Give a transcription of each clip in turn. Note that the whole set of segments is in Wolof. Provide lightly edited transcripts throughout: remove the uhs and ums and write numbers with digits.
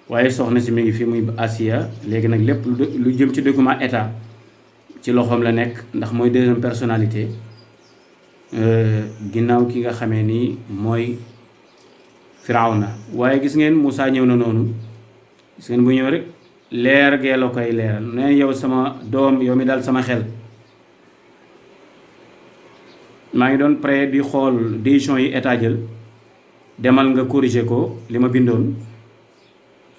waaye soxna si mi ngi fi muy Asia léegi nag lépp lu jëm ci document état ci loxoom la nekk ndax mooy deuxième personnalité ginnaaw ki nga xamee ni mooy Firawna. waaye gis ngeen Moussa ñëw na noonu gis ngeen bu ñëw rek leer gee la koy leeral nee yow sama doom yow mi daal sama xel maa ngi doon prêt di xool décision yi état jël demal nga corriger ko li ma bindoon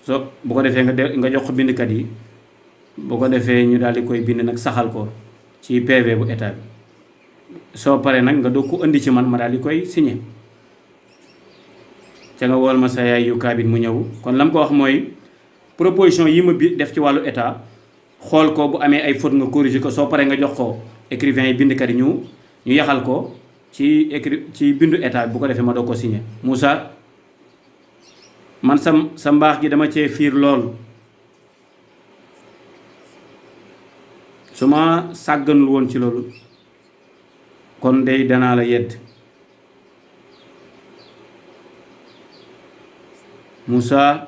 so bu ko defee nga jox ko bindkat yi bu ko defee ñu daal di koy bind nag saxal ko ci PV bu état bi soo paree nag nga doog ko indi ci man ma daal di koy signé ca nga wool ma sa yaay yu kaabit mu ñëw. kon lam ko wax mooy proposition yi ma bi def ci wàllu état xool ko bu amee ay faute nga corriger ko soo paree nga jox ko écrivain yi bindkat yi ñu yaxal ko ci bindu état bu ko defee ma doog ko signé. Moussa man sa mbaax gi dama cee fiir lool su ma sàgganul woon ci loolu kon dey danaa la yedd. Moussa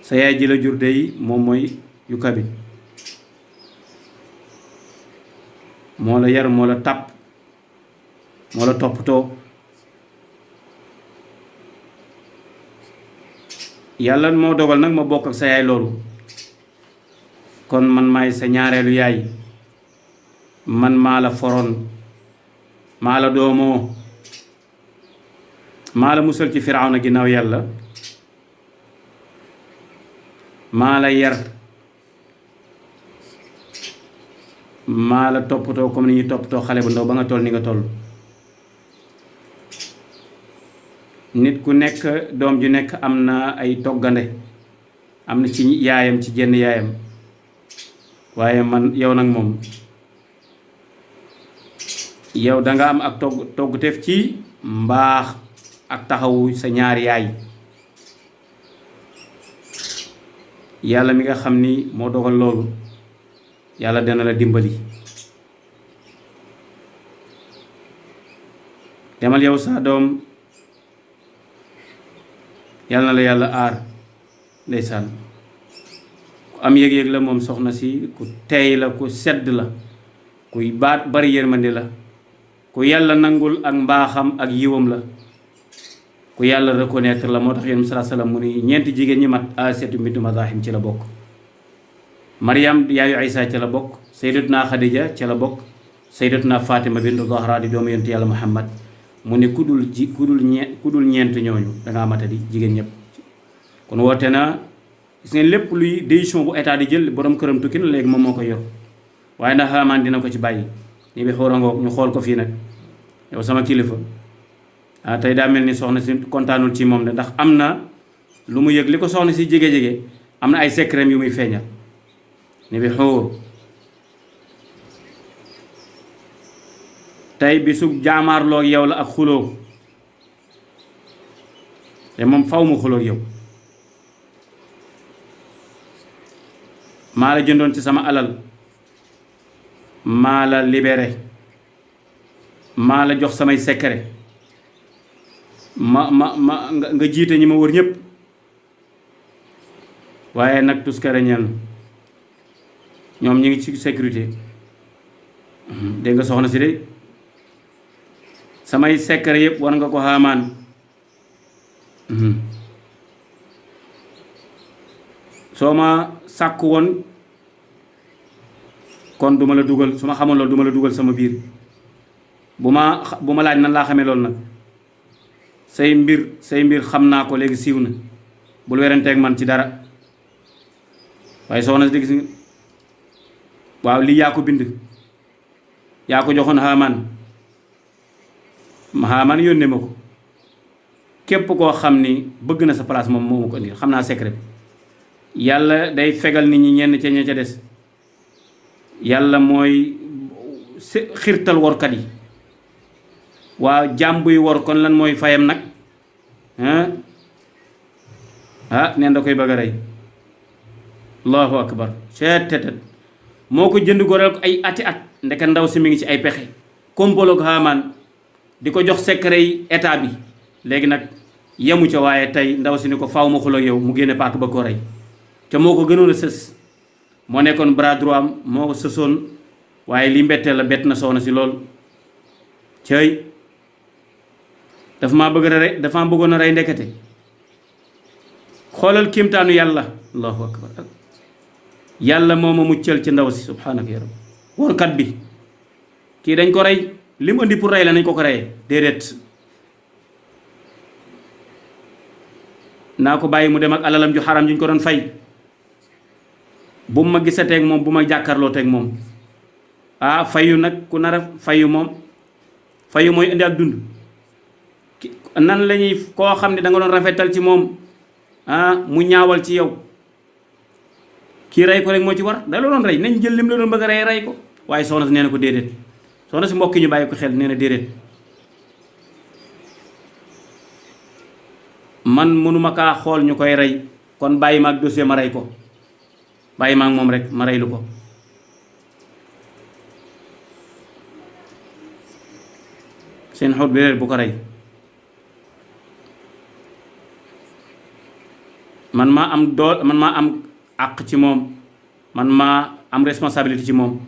sa yaay ji la jur dey moom mooy yu kabit moo la yar moo la tàpp moo la toppatoo yàlla moo dogal nag ma bokk ak sa yaay loolu kon man maay sa ñaareelu yaay man maa la foroon maa la doomoo maa la musal ci Firawna ginnaaw yàlla maa la yar maa la toppatoo comme ni ñuy toppatoo xale bu ndaw ba nga toll ni nga toll. nit ku nekk doom ju nekk am na ay toggande am na ci yaayam ci jenn yaayam waaye man yow nag moom yow danga am ak togguteef ci mbaax ak taxawu sa ñaari yaay. yàlla mi nga xam ni moo dogal loolu yàlla dana la dimbali. demal yow sa doom yàlla na la yàlla aar ndeysaan ku am yëg-yëg la moom soxna si ku teey la ku sedd la kuy bari yërmande la ku yàlla nangul ak mbaaxam ak yiwam la ku yàlla reconnaître la moo tax yonent bi sallallahu alayhi wasallam mu ni ñeenti jigéen ñi mat Asiyatu bintu Mazahim ci la bokk. Maryam yaayu Isa ci la bokk Sayyidatuna Khadija ci la bokk Sayyidatuna Fatima bintu Zahra di doomu yonent yàlla Muhammad mu ne ku dul ñeent ñooñu dangaa matadi jigéen ñëpp. kon woote na gis ngeen lépp luy décision bu état di jël borom këram tukki na léegi moom moo koy yor waaye ndax Haamaan dina ko ci bàyyi ni bi xóorangoog ñu xool ko fii nag yow sama kilifa. tey daa mel ni soxna si kontaanul ci moom de ndax am na lu mu yëg li ko soxna si jege am na ay secret yu muy feeñal ni bi xóor tey bi su jaamaarloog yow la ak xuloo te moom faw mu xuloo yow maa la jëndoon ci sama alal maa la libéré maa la jox samay secret ma nga jiite ñi ma wër ñëpp waaye nag tuskare ñeel ñoom ñi ngi ci sécurité dégg nga soxna si de samay secret yëpp war nga ko Haamaan soo ma sàkku woon kon duma la dugal su ma xamoon loolu duma la dugal sama biir bu ma laaj nan laa xamee loolu nag say mbir xam naa ko léegi siiw na bul weranteeg man ci dara waaye soxna si dégg si waaw lii yaa ko bind yaa ko joxoon Haamaan yónnee ma ko képp koo xam ni bëgg na sa place moom moo ma ko indil xam naa secret bi yàlla day fegal nit ñi ñenn ca ña ca des yàlla mooy xirtal workat yi waaw jaam buy wor kon lan mooy fayam nag neen da koy bëgg a rey allahu akbar seetetet moo ko jënd goreel ko ay ati at ndeke ndaw si mi ngi ci ay pexe kompoloog Haamaan di ko jox secret yi état bi léegi nag yemu ca waaye tey ndaw si ni ko faaw ma xuloo yow mu génne paak ba ko rey te moo ko gënoon a sës moo nekkoon bras droit am moo ko sësoon waaye li mbetteel la bett na soxna si lool cëy dafa maa bëgg a rey dafa maa bëggoon a rey ndekete xoolal kéemtaanu yàlla allahu akbar yàlla moo ma muccal ci ndaw si subhaanaka ya rabbi workat bi kii dañ ko rey li mu indi pour rey la nañ ko reyee déedéet naa ko bàyyi mu dem ak alalam ju xaram juñ ko doon fay bu ma gisateeg moom bu ma jàkkaarloo teeg moom fayu nag ku nar a fayu moom fayu mooy indi ak dund nan la ñuy koo xam ne da nga doon rafetal ci moom mu ñaawal ci yow kii rey ko rek moo ci war da la doon rey nañ jël lim la doon bëgg a rey ko waaye soxna si nee na ko déedéet soxna si mbokki ñu bàyyi ko xel nee na déedéet man mënuma kaa xool ñu koy rey kon bàyyi ma ak dossier ma rey ko bàyyi ma ak moom rek ma reylu ko seen xut bi réer bu ko rey man maa am àq ci moom man maa am responsabilité ci moom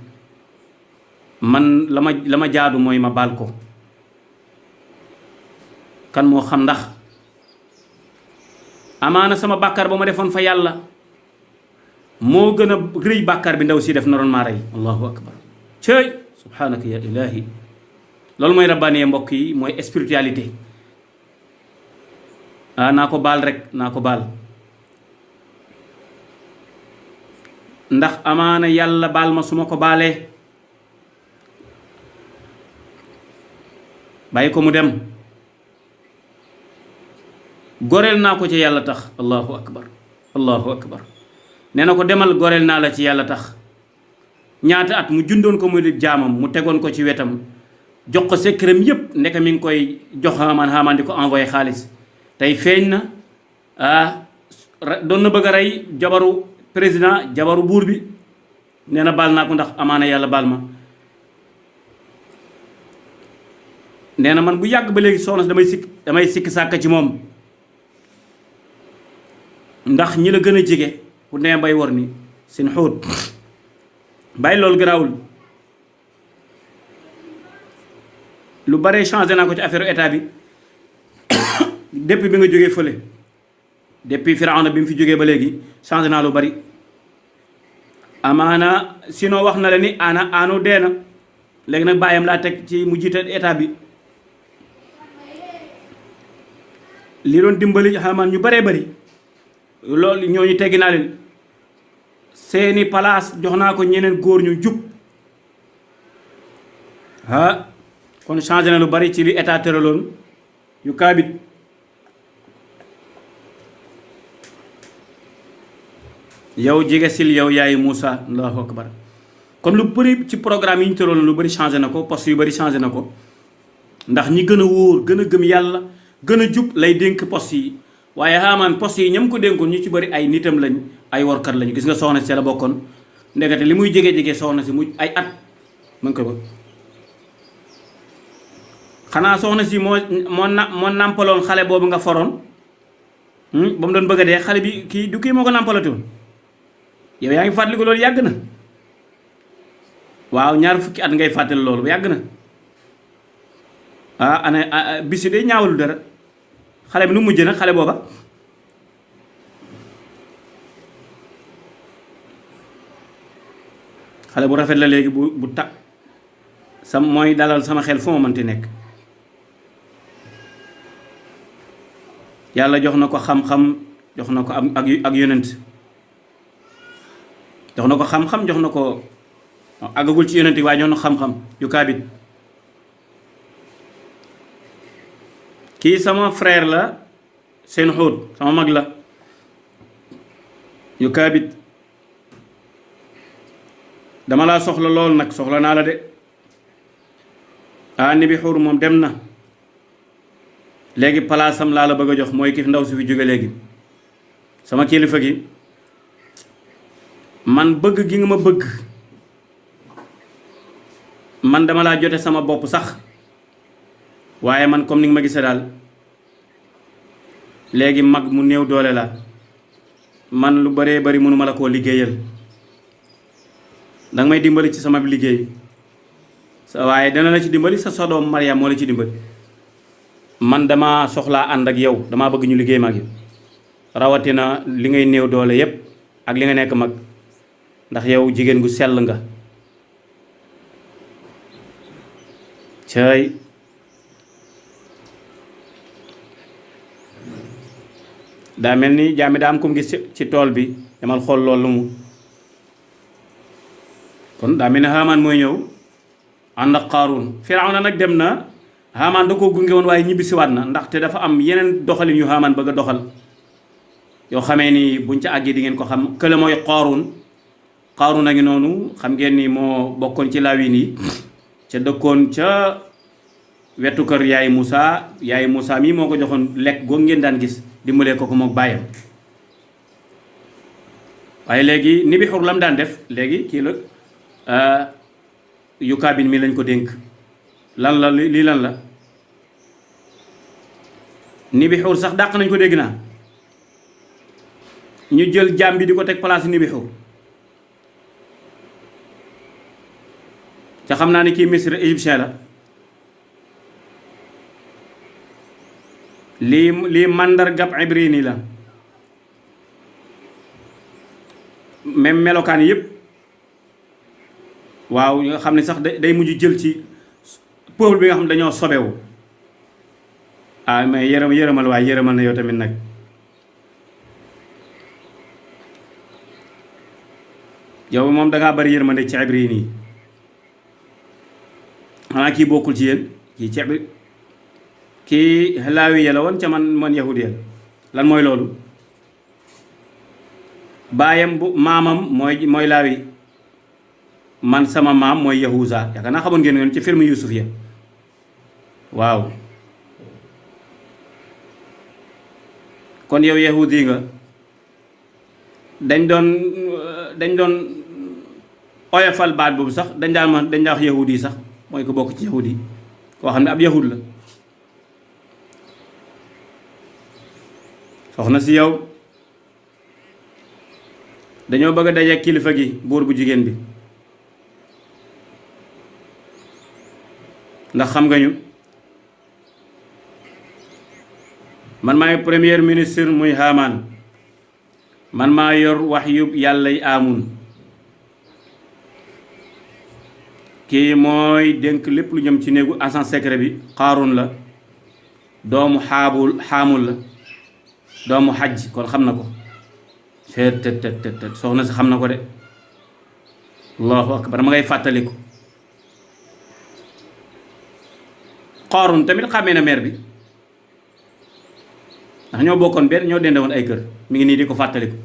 man la ma jaadu mooy ma baal ko kan moo xam ndax amaana sama bàkkaar ba ma defoon fa yàlla moo gën a rëy bàkkaar bi ndaw si def naroon maa rey allahu akbar cëy subhanaka ya ilahi loolu mooy rabbaaniye mbokk yi mooy spiritualité naa ko baal rek naa ko baal ndax amaana yàlla baal ma su ma ko baalee bàyyi ko mu dem goreel naa ko ci yàlla tax allahu akbar allahu akbar nee na ko demal goreel naa la ci yàlla tax ñaata at mu jundoon ko muy jaamam mu tegoon ko ci wetam jox ko secret yépp ndeke mi ngi koy jox xamaan di ko envoyé xaalis tey feeñ na doon na bëgg a rey jabaru président jabaru buur bi nee na baal naa ko ndax amaana yàlla baal ma nee na man bu yàgg ba léegi soxna si damay sikk sàkk ci moom ndax ñi la gën a jege ku nee bay war ni seen xóot bàyyi loolu garaawul lu bare changé naa ko ci affaire état bi depuis bi nga jógee fële depuis Firawna bi mu fi jógee ba léegi changé naa lu bari amaana sinon wax na la ni aano dee na léegi nag bàyyam laa teg ci mu jiite état bi li doon dimbali xamaan ñu baree bari loolu ñooñu teggi naa leen seeni palaas jox naa ko ñeneen góor ñu jub kon changé na lu bari ci li état tëraloon yu kaabit yow jege sil yow yaay Moussa allahu akbar kon lu bëri ci programme yi ñu tëraloon lu bëri changé na ko poste yu bëri changé na ko ndax ñi gën a wóor gën a gëm yàlla gën a jub lay dénk poste yi waaye xaamaan poste yi ñam ko dénkoon ñu ci bëri ay nitam lañ ay workat lañu gis nga soxna si la bokkoon ndekete li muy jege soxna si mu ay at mën ko ba xanaa soxna si moo nàmpaloon xale boobu nga foroon ba mu doon bëgg a dee xale bi kii du kii moo ko nàmpalatoon yow yaa ngi fàttali ko loolu yàgg na waaw ñaar fukki at ngay fàttali loolu bu yàgg na ana bisi de ñaawlu dara xale bi nu mujj nag xale booba xale bu rafet la léegi bu ta mooy dalal sama xel fu ma mënti nekk yàlla jox na ko xam-xam jox na ko ak yonent jox na ko xam-xam jox na ko àggagul ci yonent waaye jox na xam-xam yu kaabit kii sama frère la seen xóot sama mag la yu kaabit dama laa soxla lool nag soxla naa la de ni bi xuur moom dem na léegi palaasam laa la bëgg a jox mooy ki ndaw si fi jóge léegi sama kilifa gi man bëgg gi nga ma bëgg man dama laa jote sama bopp sax waaye man comme ni nga ma gisee daal léegi mag mu néew doole la man lu baree bari mënuma la koo liggéeyal danga may dimbali ci sama liggéey sa waaye dana la ci dimbali sa doom Mariam moo la ci dimbali man dama soxlaa ànd ak yow dama bëgg ñu liggéey ma ak yow rawatina li ngay néew doole yépp ak li nga nekk mag ndax yow jigéen gu sell nga cay daa mel ni jaami daa am kum gis ci tool bi demal xool loolu mu kon daa mel ni Haamaan mooy ñëw ànd ak Qaaruun Firawna nag dem na Haamaan da koo gunge woon waaye ñibbisiwaat na ndaxte dafa am yeneen doxalin yu Haamaan bëgg a doxal yoo xamee ni buñ ca àggee di ngeen ko xam kële mooy Qaaruun a ngi noonu xam ngeen ni moo bokkoon ci lawin yi ca dëkkoon ca wetu kër yaay Moussa mii moo ko joxoon lekk googu ngeen daan gis dimbalee ko mook bàyyam waaye léegi ni bi xur lam daan def léegi kii la yu kaabin mi lañ ko dénk lan la lii lan la ni bi xur sax dàq nañ ko dégg naa ñu jël jaam bi di ko teg place ni bi xur ca xam naa ni kii misre égyptien la lii màndargab ibrini la même melokaan yëpp waaw nga xam ne sax day mujj jël ci peuple bi nga xam ne dañoo sobewu mais yërëmal waaye yërëmal na yow tamit nag yow moom dangaa bari yërmande ci ibrini yi xanaa kii bokkul ci yéen kii ci kii laawiya la woon ca man yahudiya lan mooy loolu baayam bu maamam mooy laawi man sama maam mooy yahuza yaakaar naa xamoon ngeen ci film Yuusuf ya waaw kon yow yahudi nga dañ doon oyofal baat boobu sax dañ daa wax yahudi sax mooy ko bokk ci yahudi koo xam ne ab yahud la soxna si yow dañoo bëgg a daje kilifa gi buur bu jigéen bi ndax xam nga ñu man maay premier ministre muy Haamaan man maa yor wax yu yàlla yi Aamun kii mooy dénk lépp lu jëm ci néegu agent secret bi Qaaruun la doomu xaamul la doomu xaj kon xam na ko tet soxna si xam na ko de allahu akbar ma ngay fàttaliku Qaaruun tamit xàmmee na meer bi ndax ñoo bokkoon benn ñoo dende woon ay kër mi ngi nii di ko fàttaliku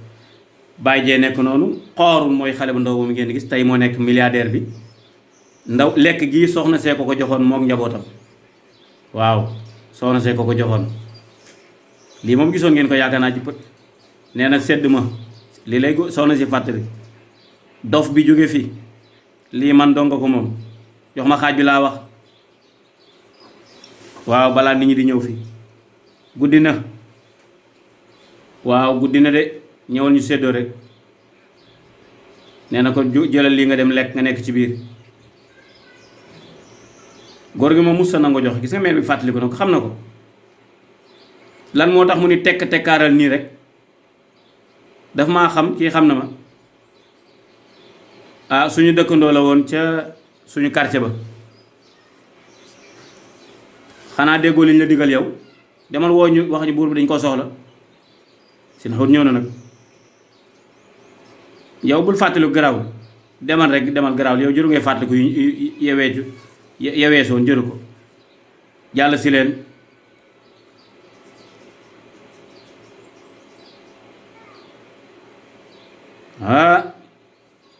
bàyyi jee nekk noonu Qaaruun mooy xale bu ndaw boobu ngeen gis tey moo nekk milliardaire bi ndaw lekk gii soxna see ko joxoon mook njabootam waaw soxna see ko joxoon lii moom gisoon ngeen ko yaakaar naa ci pët nee na sedd ma lii lay soxna si fàttali dof bi jóge fi lii man donga ko moom jox ma xaaj bi laa wax waaw balaa nit ñi di ñëw fi guddi na waaw guddi na de ñëwal ñu séddoo rek nee na ko jëlal lii nga dem lekk nga nekk ci biir góor gi moom mus sa nango jox gis nga meel bi fàttali ko nag xam na ko lan moo tax mu ni tekk tekkaaral nii rek daf maa xam kii xam na ma suñu dëkkandoo la woon ca suñu quartier ba xanaa déggoo liñ la digal yow demal woo ñu wax ñu buur bi dañ koo soxla seen xut ñëw na nag yow bul fàttaliku garaawul demal rek demal garaawul yow jëru ngay fàttaliku yeweesoon jëru ko jàll si leen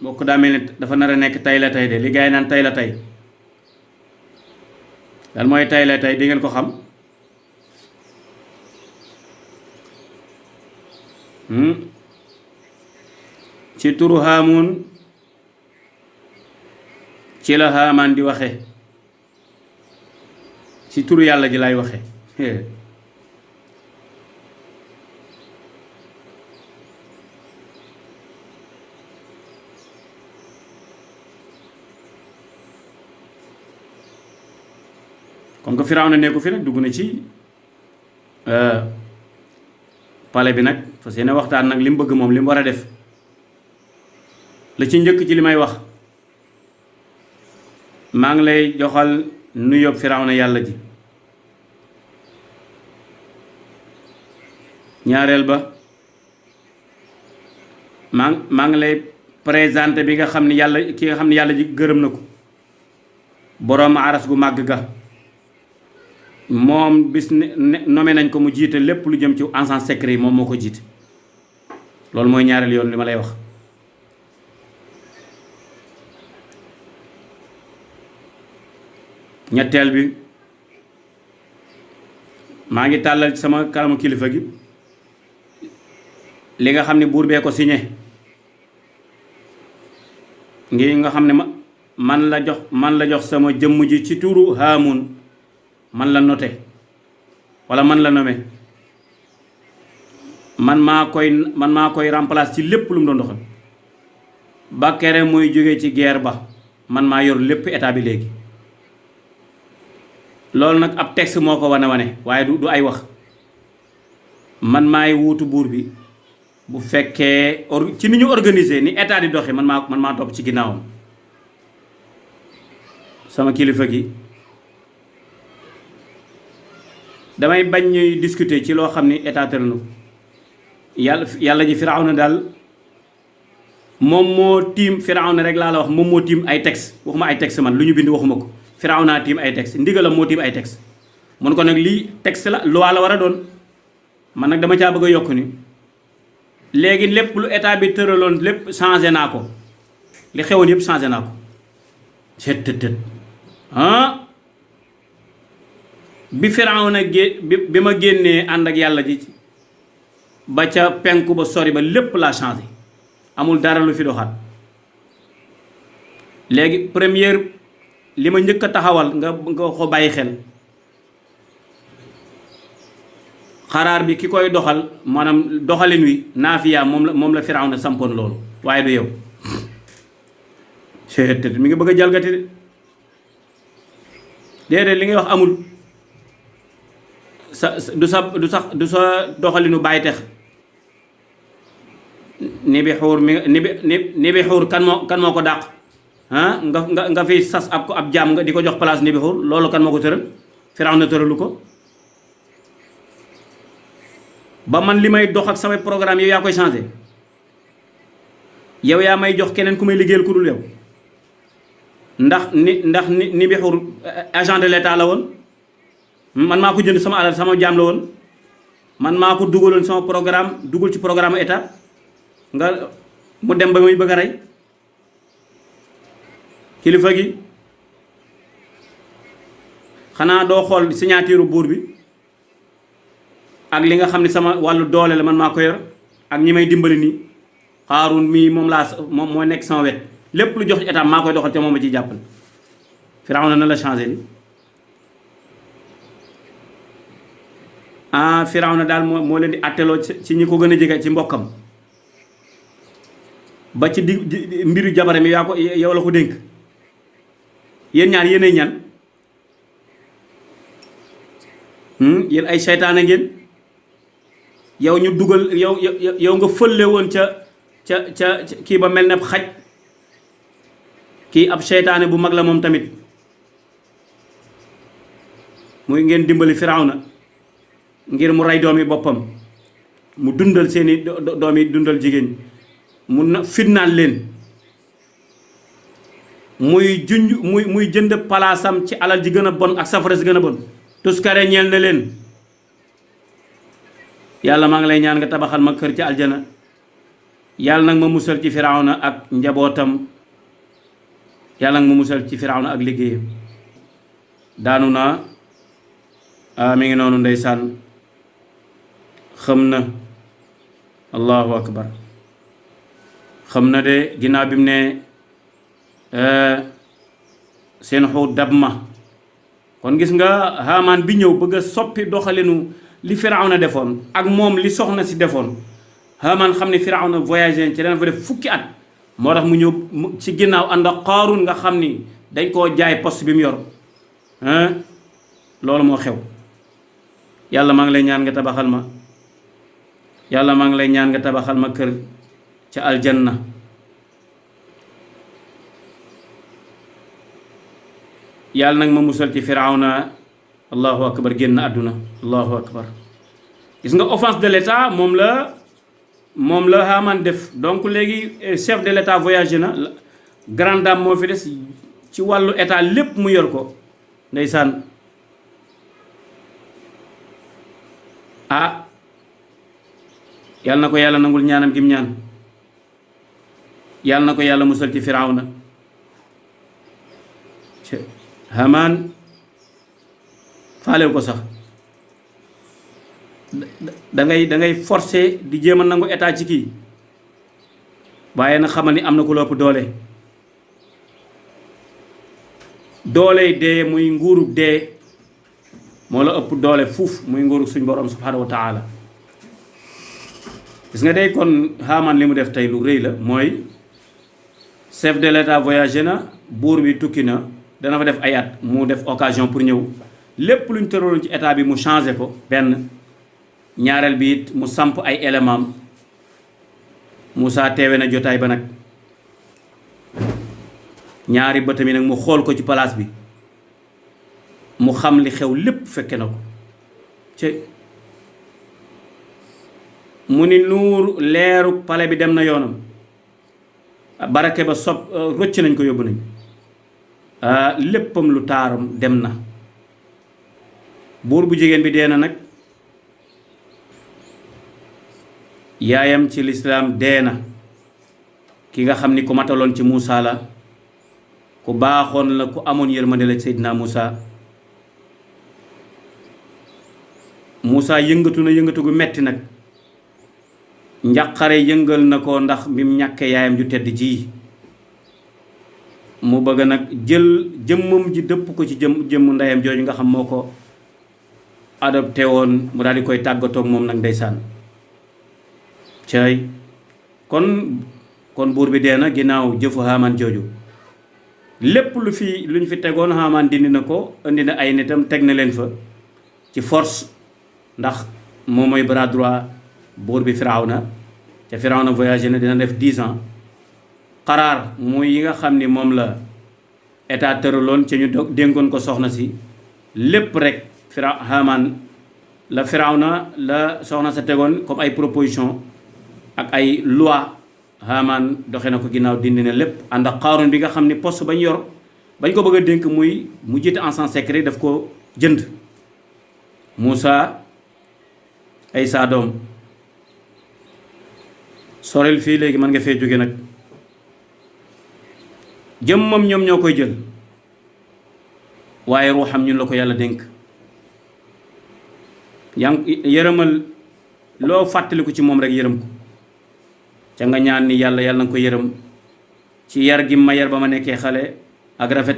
bokk daa mel ni dafa nar a nekk tay la tay de li gaa yi naan tay la tay lan mooy tay la tay di ngeen ko xam ci turu Haamun ci la Haamaan di waxe ci turu yàlla ji lay waxe comme que Firawna nekku fi nag dugg na ci pale bi nag fas yéene waxtaan nag li mu bëgg moom li mu war a def. la ci njëkk ci li may wax maa ngi lay joxal nuyoo Firawna yàlla ji. ñaareel ba maa ngi lay présenté bi nga xam ne yàlla ki nga xam ne yàlla ji gërëm na ko boroom aras gu màgg ga moom bis nommé nañ ko mu jiite lépp lu jëm ci agence secret yi moom moo ko jiite. loolu mooy ñaareel yoon li ma lay wax. ñetteel bi maa ngi tàllal sama kanamu kilifa gi li nga xam ne buur bee ko signé ngi nga xam ne man la jox sama jëmm ji ci turu Haamun man la noté wala man la nommé man maa koy remplacer ci lépp lu mu doon doxal ba kere muy jóge ci guerre ba man maa yor lépp état bi léegi. loolu nag ab texte moo ko wane waaye du ay wax man maay wuutu buur bi bu fekkee ci ni ñu organiser ni état di doxe man maa topp ci ginnaawam. sama kilifa gi damay bañ ñuy discuter ci loo xam ni état tëral na ko yàlla ji Firawna daal moom moo tiim Firawna rek laa la wax moom moo tiim ay texte waxuma ay texte man lu ñu bind waxuma ko. Firawna tiim ay texte ndigalam moo tiim ay texte mun ko nag lii texte la loi la war a doon man nag dama caa bëgg a yokk ni léegi lépp lu état bi tëraloon lépp changé naa ko li xewoon yëpp changé naa ko tët bi Firawna bi ma génnee ànd ak yàlla ji ba ca penku ba sori ba lépp laa changé amul dara lu fi doxaat léegi première li ma njëkk a taxawal nga ko bàyyi xel xaraar bi ki koy doxal maanaam doxalin wi naafiya moom la Firawna sampoon loolu waaye du yow mi ngi bëgg a jalgati de déedéet li ngay wax amul du sa doxalinu bàyyi tex ni bi xuur kan moo ko dàq nga fi sas ab jaam nga di ko jox place ni bi xuur loolu kan moo ko tëral Firawna tëralu ko ba man li may dox ak samay programme yow yaa koy changé yow yaa may jox keneen ku may liggéeyal ku dul yow ndax ni bi xuur agent de l'état la woon man maa ko jënd sama alal sama jaam la woon man maa ko dugaloon sama programme dugal ci programme état nga mu dem ba muy bëgg a rey kilifa gi xanaa doo xool signature buur bi ak li nga xam ne sama wàllu doole la man maa ko yor ak ñi may dimbali nii Xaaruun mii moom moo nekk sama wet lépp lu jox état maa koy doxal ca moom ma ciy jàppal Firawna na la changé ni Firawna daal moo leen di atteloo ci ñi ko gën a jege ci mbokkam ba ci mbiru jabaram yaa ko yow la ko dénk yéen ñaar yéenay ñan yéen ay seytaane ngeen yow ñu dugal yow nga fëlle woon ca kii ba mel ne xaj kii ab seytaane bu mag la moom tamit muy ngeen dimbali Firawna ngir mu rey doomi boppam mu dundal seeni doomi dundal jigéen mu na fitnaal leen muy jënd palaasam ci alal ji gën a bon ak safara si gën a bon tuskare ñeel na leen yàlla maa ngi lay ñaan nga tabaxal ma kër ci aljana yàlla nag ma musal ci Firawna ak njabootam yàlla nag ma musal ci Firawna ak liggéeyam daanu naa mi ngi noonu ndeysaan xam na allahu akbar xam na de ginnaaw bi mu ne seen xuut dab ma kon gis nga Haamaan bi ñëw bëgg a soppi doxalinu li Firawna defoon ak moom li soxna si defoon Haamaan xam ne Firawna voyagé ci dana fa def fukki at moo tax mu ñëw ci ginnaaw ànd ak Qaaruun nga xam ni dañ koo jaay poste bi mu yor loolu moo xew. yàlla maa ngi lay ñaan nga tabaxal ma yàlla maa ngi lay ñaan nga tabaxal ma kër ca aljanna. yàlla nag ma musal ci firawna. allahu akbar, génn àdduna. allahu akbar. gis nga offense de l'état moom la Haamaan def. donc léegi chef de l'état voyagé na, grande dame moo fi des ci wàllu état lépp mu yor ko. ndeysaan yàlla na ko yàlla nangul ñaanam gi mu ñaan. yàlla na ko yàlla musal ci firawna. Haamaan faalew ko sax. da ngay forcer di jéem a nangu état ci kii, waaye na xamal ni am na ku la ëpp dooley dee muy nguurug dee moo la ëpp doole fuuf, muy nguurug suñ borom subhanahu wa taala. gis nga day kon Haamaan li mu def tey lu rëy la, mooy chef de l'état voyagé na, buur bi tukki na, dana fa def ay at, mu def occasion pour ñëw lépp luñ tëraloon ci état bi mu changé ko. benn ñaareel bi it mu samp ay élément. Moussa teewe na jotaay ba nag, ñaari bëtam yi nag mu xool ko ci palaas bi, mu xam li xew lépp fekke na ko. mu ni nuur leeru pale bi dem na yoonam, barake ba rocc nañ ko, yóbbu nañ léppam lu taaram dem na. buur bu jigéen bi dee na nag, yaayam ci lislaam dee na. ki nga xam ni ku mataloon ci Moussa la, ku baaxoon la, ku amoon yërmande la Seydina Moussa. Moussa yëngatu na yëngatu gu metti nag, njàqare yëngal na ko ndax bi mu ñàkkee yaayam ju tedd ji. mu bëgg nag jël jëmmam ji dëpp ko ci jëmm ndeyam jooju nga xam moo ko adopté woon, mu daal di koy tàggatoog moom nag ndeysaan. cay kon buur bi dee na ginnaaw jëfu Haamaan jooju. lépp luñ fi tegoon Haamaan dindi na ko, indi na ay nitam teg na leen fa ci force, ndax moom mooy bras droit buur bi Firawna. te Firawna voyagé na, dina def 10 ans. xaraar muy yi nga xam ni moom la état tëraloon ci ñu dénkoon ko soxna si, lépp rek Haamaan la Firawna la soxna sa tegoon comme ay proposition ak ay loi. Haamaan doxe na ko ginnaaw, dindi na lépp. ànd ak Qaaruun bi nga xam ni poste bañ yor bañ ko bëgg a dénk muy mu jiite en secret, daf ko jënd. Moussa ay saa doom sorel fii léegi mën nga fee jóge nag. jëmmam ñoom ñoo koy jël, waaye ruuxam ñun la ko yàlla dénk. yaa ngi yërëmal loo fàttaliku ci moom rek yërëm ko, ca nga ñaan ni yàlla na ko yërëm ci yar gi ma yar ba ma nekkee xale ak rafet